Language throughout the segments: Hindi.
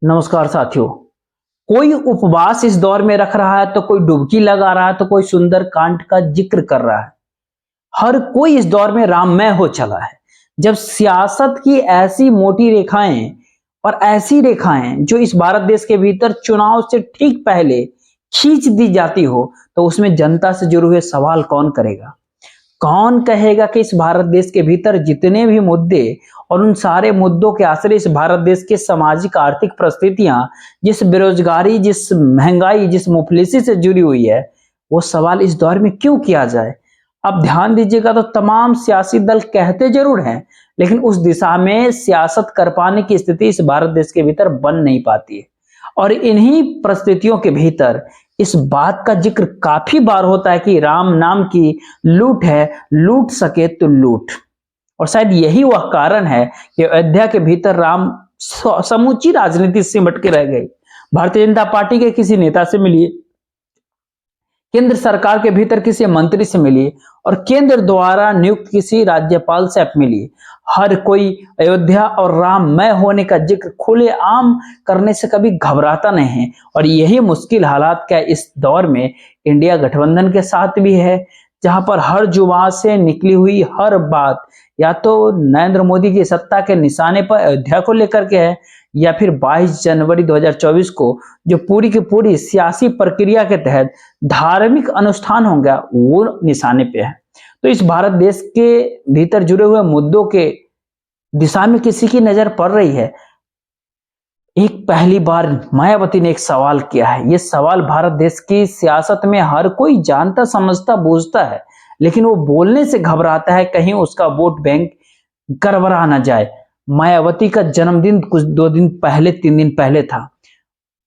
नमस्कार साथियों। कोई उपवास इस दौर में रख रहा है तो कोई डुबकी लगा रहा है तो कोई सुंदर कांड का जिक्र कर रहा है। हर कोई इस दौर में राममय हो चला है। जब सियासत की ऐसी मोटी रेखाएं और ऐसी रेखाएं जो इस भारत देश के भीतर चुनाव से ठीक पहले खींच दी जाती हो, तो उसमें जनता से जुड़े हुए सवाल कौन करेगा? कौन कहेगा कि इस भारत देश के भीतर जितने भी मुद्दे और उन सारे मुद्दों के आश्रय इस भारत देश के सामाजिक आर्थिक परिस्थितियां, जिस बेरोजगारी, जिस महंगाई, जिस मुफलिसी से जुड़ी हुई है, वो सवाल इस दौर में क्यों किया जाए? अब ध्यान दीजिएगा तो तमाम सियासी दल कहते जरूर हैं, लेकिन उस दिशा में सियासत कर पाने की स्थिति इस भारत देश के भीतर बन नहीं पाती है। और इन्हीं परिस्थितियों के भीतर इस बात का जिक्र काफी बार होता है कि राम नाम की लूट है, लूट सके तो लूट। और शायद यही वह कारण है कि अयोध्या के भीतर राम समूची राजनीति सिमट के रह गई। भारतीय जनता पार्टी के किसी नेता से मिलिए, केंद्र सरकार के भीतर किसी मंत्री से मिलिए और केंद्र द्वारा नियुक्त किसी राज्यपाल से आप मिलिए, हर कोई अयोध्या और राममय होने का जिक्र खुलेआम करने से कभी घबराता नहीं है। और यही मुश्किल हालात क्या इस दौर में इंडिया गठबंधन के साथ भी है, जहां पर हर जुबान से निकली हुई हर बात या तो नरेंद्र मोदी की सत्ता के निशाने पर अयोध्या को लेकर के है, या फिर 22 जनवरी 2024 को जो पूरी की पूरी सियासी प्रक्रिया के तहत धार्मिक अनुष्ठान होगा, वो निशाने पे है। तो इस भारत देश के भीतर जुड़े हुए मुद्दों के दिशा में किसी की नजर पड़ रही है। एक पहली बार मायावती ने एक सवाल किया है। ये सवाल भारत देश की सियासत में हर कोई जानता, समझता, बूझता है, लेकिन वो बोलने से घबराता है, कहीं उसका वोट बैंक गड़बड़ा ना जाए। मायावती का जन्मदिन कुछ 2 दिन पहले, 3 दिन पहले था।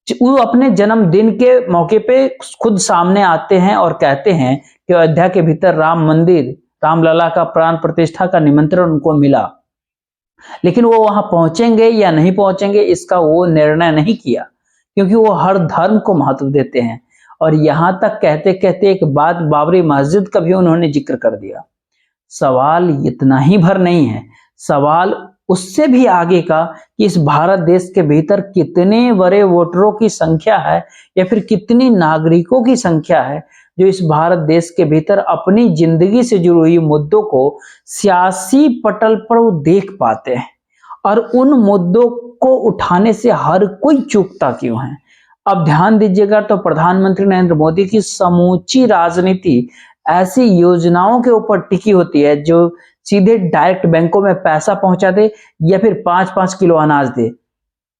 वो अपने जन्मदिन के मौके पे खुद सामने आते हैं और कहते हैं कि अयोध्या के भीतर राम मंदिर, रामलला का प्राण प्रतिष्ठा का निमंत्रण उनको मिला, लेकिन वो वहां पहुंचेंगे या नहीं पहुंचेंगे इसका वो निर्णय नहीं किया, क्योंकि वो हर धर्म को महत्व देते हैं। और यहां तक कहते कहते एक बात, बाबरी मस्जिद का भी उन्होंने जिक्र कर दिया। सवाल इतना ही भर नहीं है, सवाल उससे भी आगे का कि इस भारत देश के भीतर कितने बड़े वोटरों की संख्या है या फिर कितनी नागरिकों की संख्या है जो इस भारत देश के भीतर अपनी जिंदगी से जुड़ी हुई मुद्दों को सियासी पटल पर वो देख पाते हैं, और उन मुद्दों को उठाने से हर कोई चूकता क्यों है। अब ध्यान दीजिएगा तो प्रधानमंत्री नरेंद्र मोदी की समूची राजनीति ऐसी योजनाओं के ऊपर टिकी होती है जो सीधे डायरेक्ट बैंकों में पैसा पहुंचा दे या फिर 5-5 किलो अनाज दे।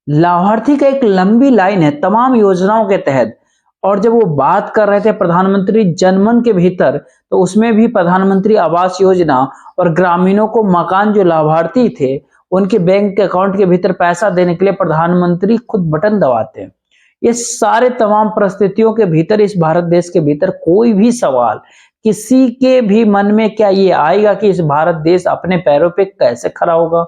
लाभार्थी का एक लंबी लाइन है तमाम योजनाओं के तहत। और जब वो बात कर रहे थे प्रधानमंत्री जनमन के भीतर, तो उसमें भी प्रधानमंत्री आवास योजना और ग्रामीणों को मकान, जो लाभार्थी थे उनके बैंक के अकाउंट के भीतर पैसा देने के लिए प्रधानमंत्री खुद बटन दबाते हैं। ये सारे तमाम परिस्थितियों के भीतर इस भारत देश के भीतर कोई भी सवाल किसी के भी मन में क्या ये आएगा कि इस भारत देश अपने पैरों पे कैसे खड़ा होगा?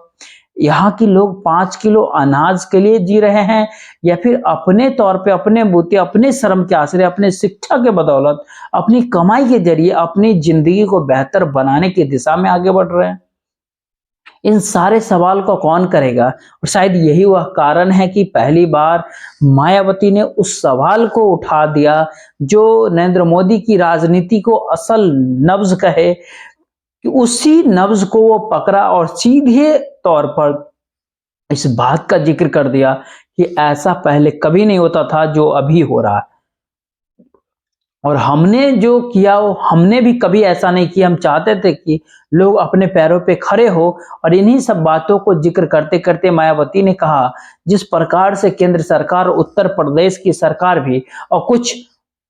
यहाँ के लोग 5 किलो अनाज के लिए जी रहे हैं या फिर अपने तौर पे, अपने बूते, अपने श्रम के आश्रय, अपने शिक्षा के बदौलत, अपनी कमाई के जरिए अपनी जिंदगी को बेहतर बनाने की दिशा में आगे बढ़ रहे हैं? इन सारे सवाल को कौन करेगा? और शायद यही वह कारण है कि पहली बार मायावती ने उस सवाल को उठा दिया जो नरेंद्र मोदी की राजनीति को असल नब्ज कहे, कि उसी नब्ज को वो पकड़ा और सीधे तौर पर इस बात का जिक्र कर दिया कि ऐसा पहले कभी नहीं होता था जो अभी हो रहा है, और हमने जो किया वो हमने भी कभी ऐसा नहीं किया। हम चाहते थे कि लोग अपने पैरों पे खड़े हो। और इन्हीं सब बातों को जिक्र करते करते मायावती ने कहा, जिस प्रकार से केंद्र सरकार, उत्तर प्रदेश की सरकार भी और कुछ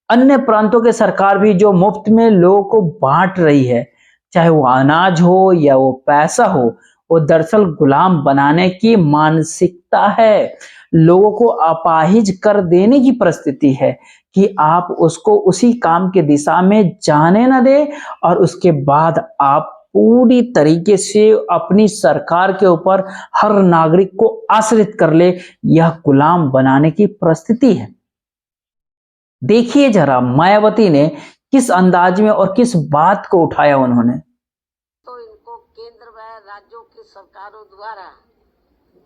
अन्य प्रांतों के सरकार भी जो मुफ्त में लोगों को बांट रही है, चाहे वो अनाज हो या वो पैसा हो, वो दरअसल गुलाम बनाने की मानसिकता है। लोगों को अपाहिज कर देने की परिस्थिति है कि आप उसको उसी काम के दिशा में जाने न दे, और उसके बाद आप पूरी तरीके से अपनी सरकार के ऊपर हर नागरिक को आश्रित कर ले। यह गुलाम बनाने की परिस्थिति है। देखिए जरा मायावती ने किस अंदाज में और किस बात को उठाया उन्होंने। तो इनको केंद्र व राज्यों की सरकारों द्वारा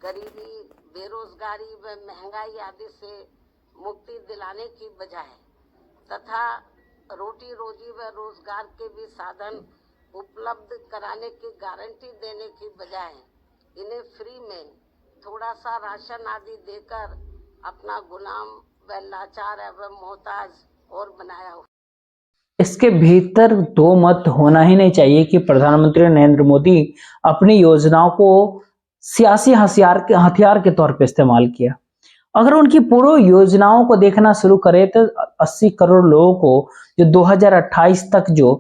गरीबी, बेरोजगारी व महंगाई आदि से मुक्ति दिलाने की बजाय तथा रोटी रोजी व रोजगार के भी साधन उपलब्ध कराने की गारंटी देने की बजाय इन्हें फ्री में थोड़ा सा राशन आदि देकर अपना गुलाम व लाचार एवं मोहताज और बनाया हुआ। इसके भीतर दो मत होना ही नहीं चाहिए कि प्रधानमंत्री नरेंद्र मोदी अपनी योजनाओं को सियासी हथियार के तौर पर इस्तेमाल किया। अगर उनकी पूरी योजनाओं को देखना शुरू करें तो 80 करोड़ लोगों को जो 2028 तक जो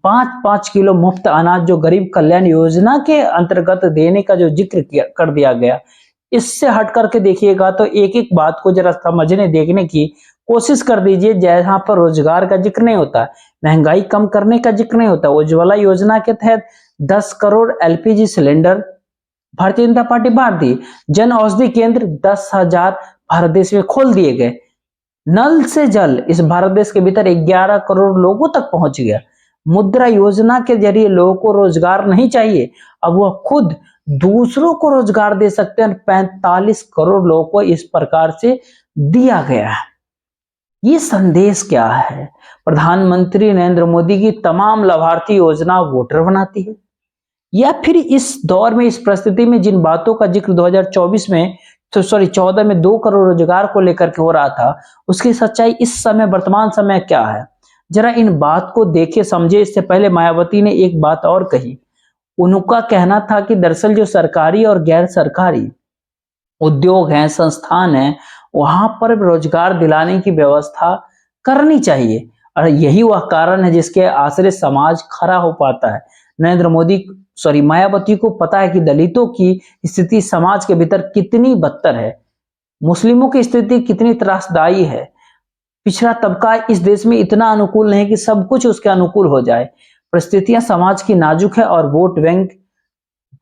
5-5 किलो मुफ्त अनाज जो गरीब कल्याण योजना के अंतर्गत देने का जो जिक्र कर दिया गया, इससे हट करके देखिएगा तो एक एक बात को जरा समझने देखने की कोशिश कर दीजिए। जहां पर रोजगार का जिक्र नहीं होता, महंगाई कम करने का जिक्र नहीं होता, उज्ज्वला योजना के तहत 10 crore LPG cylinder Bharatiya Janata party बांट दी। जन औषधि केंद्र 10,000 भारत देश में खोल दिए गए। नल से जल इस भारत देश के भीतर 11 करोड़ लोगों तक पहुंच गया। मुद्रा योजना के जरिए लोगों को रोजगार नहीं चाहिए, अब वह खुद दूसरों को रोजगार दे सकते हैं। 45 करोड़ लोगों को इस प्रकार से दिया गया है। ये संदेश क्या है? प्रधानमंत्री नरेंद्र मोदी की तमाम लाभार्थी योजना वोटर बनाती है, या फिर इस दौर में, इस परिस्थिति में जिन बातों का जिक्र 2024 में 14 में 2 करोड़ रोजगार को लेकर के हो रहा था, उसकी सच्चाई इस समय वर्तमान समय क्या है? जरा इन बात को देखे समझे। इससे पहले मायावती ने एक बात और कही। उनका कहना था कि दरअसल जो सरकारी और गैर सरकारी उद्योग हैं, संस्थान हैं, वहां पर रोजगार दिलाने की व्यवस्था करनी चाहिए, और यही वह कारण है जिसके आश्रय समाज खड़ा हो पाता है। मायावती को पता है कि दलितों की स्थिति समाज के भीतर कितनी बदतर है, मुस्लिमों की स्थिति कितनी त्रासदायी है। पिछड़ा तबका इस देश में इतना अनुकूल नहीं कि सब कुछ उसके अनुकूल हो जाए। परिस्थितियां समाज की नाजुक है, और वोट बैंक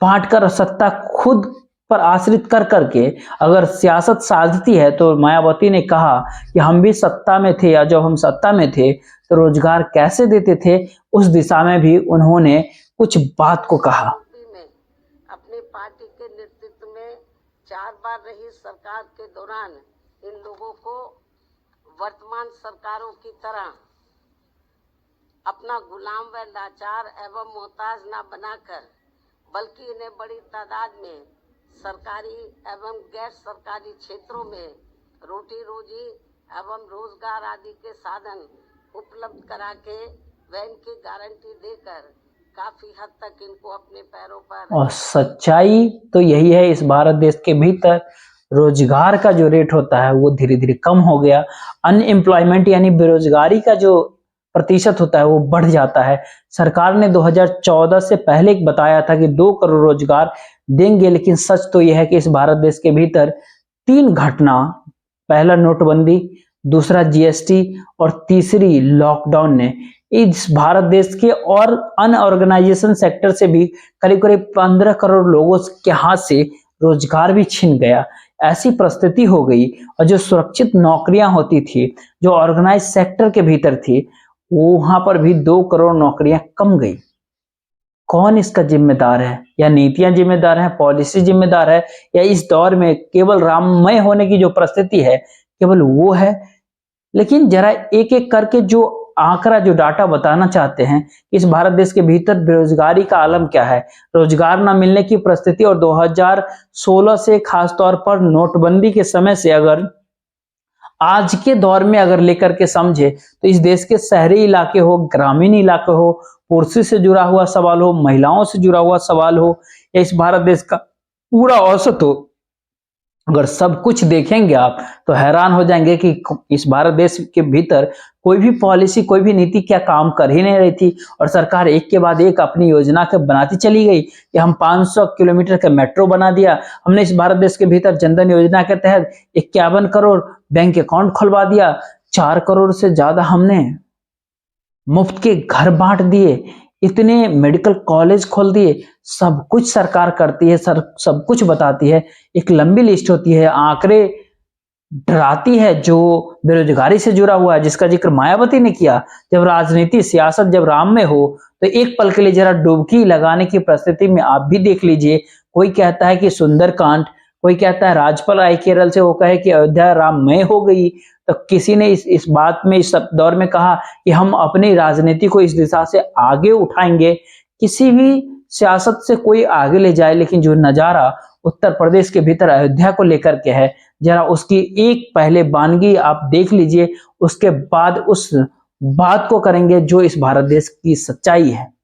बांटकर सत्ता खुद पर आश्रित कर करके अगर सियासत साधती है, तो मायावती ने कहा कि हम भी सत्ता में थे, या जब हम सत्ता में थे तो रोजगार कैसे देते थे, उस दिशा में भी उन्होंने कुछ बात को कहा। अपनी पार्टी के नेतृत्व में 4 बार रही सरकार के दौरान इन लोगों को वर्तमान सरकारों की तरह अपना गुलाम व लाचार एवं मोहताज न बनाकर, बल्कि इन्हें बड़ी तादाद में सरकारी एवं गैर सरकारी क्षेत्रों में रोटी रोजी एवं रोजगार आदि के साधन उपलब्ध करा के व इनकी गारंटी देकर काफी हद तक इनको अपने पैरों पर। और सच्चाई तो यही है, इस भारत देश के भीतर रोजगार का जो रेट होता है वो धीरे धीरे कम हो गया। अनएम्प्लॉयमेंट यानी बेरोजगारी का जो प्रतिशत होता है वो बढ़ जाता है। सरकार ने 2014 से पहले बताया था कि 2 करोड़ रोजगार देंगे, लेकिन सच तो यह है कि इस भारत देश के भीतर 3 घटना, पहला नोटबंदी, दूसरा जीएसटी और तीसरी लॉकडाउन ने इस भारत देश के और अनऑर्गेनाइजेशन सेक्टर से भी करीब करीब 15 करोड़ लोगों के हाथ से रोजगार भी छिन गया। ऐसी परिस्थिति हो गई, और जो सुरक्षित नौकरियां होती थी, जो ऑर्गेनाइज सेक्टर के भीतर थी, वहां पर भी 2 करोड़ नौकरियां कम गई। कौन इसका जिम्मेदार है? या नीतियां जिम्मेदार है, पॉलिसी जिम्मेदार है, या इस दौर में केवल राममय होने की जो परिस्थिति है केवल वो है? लेकिन जरा एक एक करके जो आंकड़ा, जो डाटा बताना चाहते हैं, इस भारत देश के भीतर बेरोजगारी का आलम क्या है, रोजगार न मिलने की परिस्थिति, और 2016 से खासतौर पर नोटबंदी के समय से अगर आज के दौर में अगर लेकर के समझे, तो इस देश के शहरी इलाके हो, ग्रामीण इलाके हो, पुरुषों से जुड़ा हुआ सवाल हो, महिलाओं से जुड़ा हुआ सवाल हो, या इस भारत देश का पूरा औसत हो, अगर सब कुछ देखेंगे आप तो हैरान हो जाएंगे कि इस भारत देश के भीतर कोई भी पॉलिसी, कोई भी नीति क्या काम कर ही नहीं रही थी, और सरकार एक के बाद एक अपनी योजना के बनाती चली गई कि हम 500 किलोमीटर का मेट्रो बना दिया, हमने इस भारत देश के भीतर जनधन योजना के तहत 51 करोड़ बैंक अकाउंट खुलवा दिया, 4 करोड़ से ज्यादा हमने मुफ्त के घर बांट दिए, इतने मेडिकल कॉलेज खोल दिए। सब कुछ सरकार करती है, सब कुछ बताती है, एक लंबी लिस्ट होती है, आंकड़े डराती है जो बेरोजगारी से जुड़ा हुआ है, जिसका जिक्र मायावती ने किया। जब राजनीति, सियासत जब राम में हो तो एक पल के लिए जरा डुबकी लगाने की परिस्थिति में आप भी देख लीजिए। कोई कहता है कि सुंदरकांड, कोई कहता है राजपाल आए केरल से, वो कहे कि अयोध्या राममय हो गई, तो किसी ने इस बात में इस दौर में कहा कि हम अपनी राजनीति को इस दिशा से आगे उठाएंगे। किसी भी सियासत से कोई आगे ले जाए, लेकिन जो नजारा उत्तर प्रदेश के भीतर अयोध्या को लेकर के है, जरा उसकी एक पहले वानगी आप देख लीजिए, उसके बाद उस बात को करेंगे जो इस भारत देश की सच्चाई है।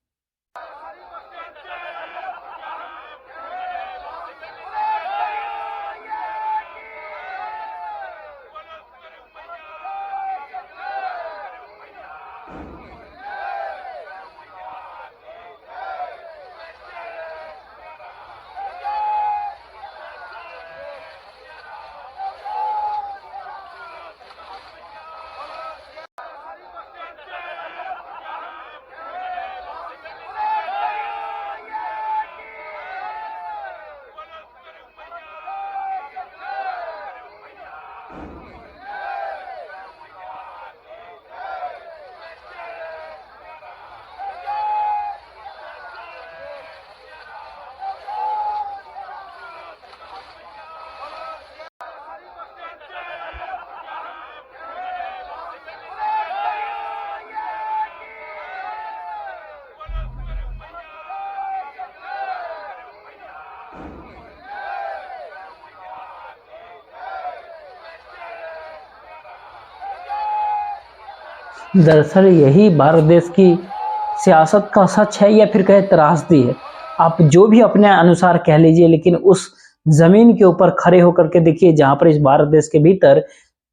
दरअसल यही भारत देश की सियासत का सच है, या फिर कहे त्रासदी है, आप जो भी अपने अनुसार कह लीजिए, लेकिन उस जमीन के ऊपर खड़े होकर के देखिए जहां पर इस भारत देश के भीतर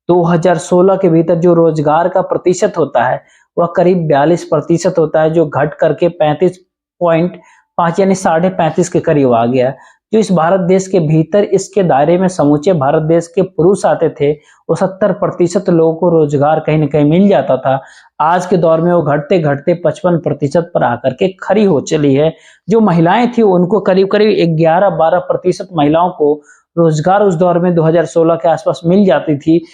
2016 के भीतर जो रोजगार का प्रतिशत होता है वह करीब 42% होता है, जो घट करके 35.5 यानी 35.5 के करीब आ गया। जो इस भारत देश के भीतर इसके दायरे में समूचे भारत देश के पुरुष आते थे, वो 70% लोगों को रोजगार कहीं न कहीं मिल जाता था। आज के दौर में वो घटते घटते 55% पर आकर के खड़ी हो चली है। जो महिलाएं थी उनको करीब करीब 11-12% महिलाओं को रोजगार उस दौर में 2016 के आसपास मिल जाती थी,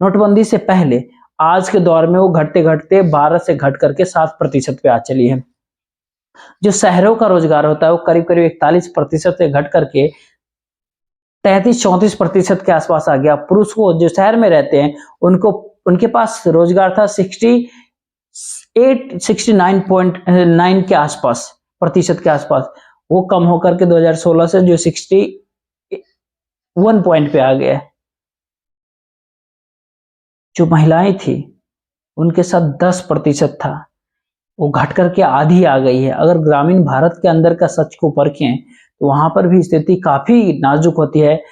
नोटबंदी से पहले। आज के दौर में वो घटते घटते 12 से घट करके 7% पे आ चली है। जो शहरों का रोजगार होता है वो करीब करीब 41% से घट करके 33-34% के आसपास आ गया। पुरुष को जो शहर में रहते हैं उनके पास रोजगार था 69.9 के आसपास प्रतिशत के आसपास, वो कम होकर के 2016 से जो 61 पॉइंट पे आ गया। जो महिलाएं थी उनके साथ 10% था, वो घट करके आधी आ गई है। अगर ग्रामीण भारत के अंदर का सच को परखें तो वहां पर भी स्थिति काफी नाजुक होती है।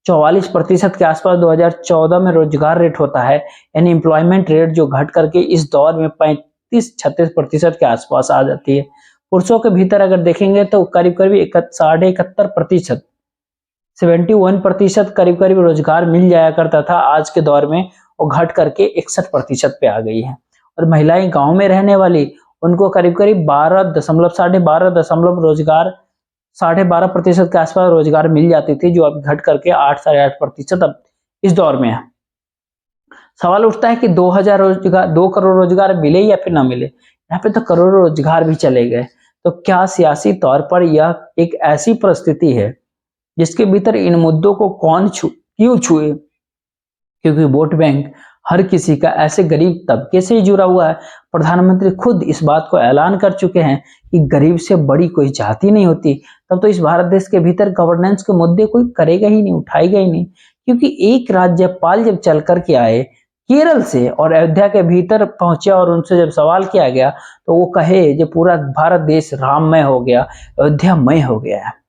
44% के आसपास 2014 में रोजगार रेट होता है, यानी एम्प्लॉयमेंट रेट, जो घट करके इस दौर में 35-36% के आसपास आ जाती है। पुरुषों के भीतर अगर देखेंगे तो करीब करीब 71% 71% करीब करीब रोजगार मिल जाया करता था। आज के दौर में वो घट करके 61% पे आ गई है। और महिलाएं गांव में रहने वाली, उनको करीब करीब 12.5% के आसपास रोजगार मिल जाती थी, जो अब घट करके 8-8.5% अब इस दौर में है। सवाल उठता है कि 2 करोड़ रोजगार मिले या फिर ना मिले। यहाँ पे तो करोड़ों रोजगार भी चले गए। तो क्या सियासी तौर पर यह एक ऐसी परिस्थिति है जिसके भीतर इन मुद्दों को कौन क्यों छुए? क्योंकि वोट बैंक हर किसी का ऐसे गरीब तबके से ही जुड़ा हुआ है। प्रधानमंत्री खुद इस बात को ऐलान कर चुके हैं कि गरीब से बड़ी कोई जाति नहीं होती। तब तो इस भारत देश के भीतर गवर्नेंस के मुद्दे कोई करेगा ही नहीं, उठाएगा ही नहीं। क्योंकि एक राज्यपाल जब चल कर के आए केरल से और अयोध्या के भीतर पहुंचे और उनसे जब सवाल किया गया तो वो कहे जो पूरा भारत देश राममय हो गया, अयोध्यामय हो गया है।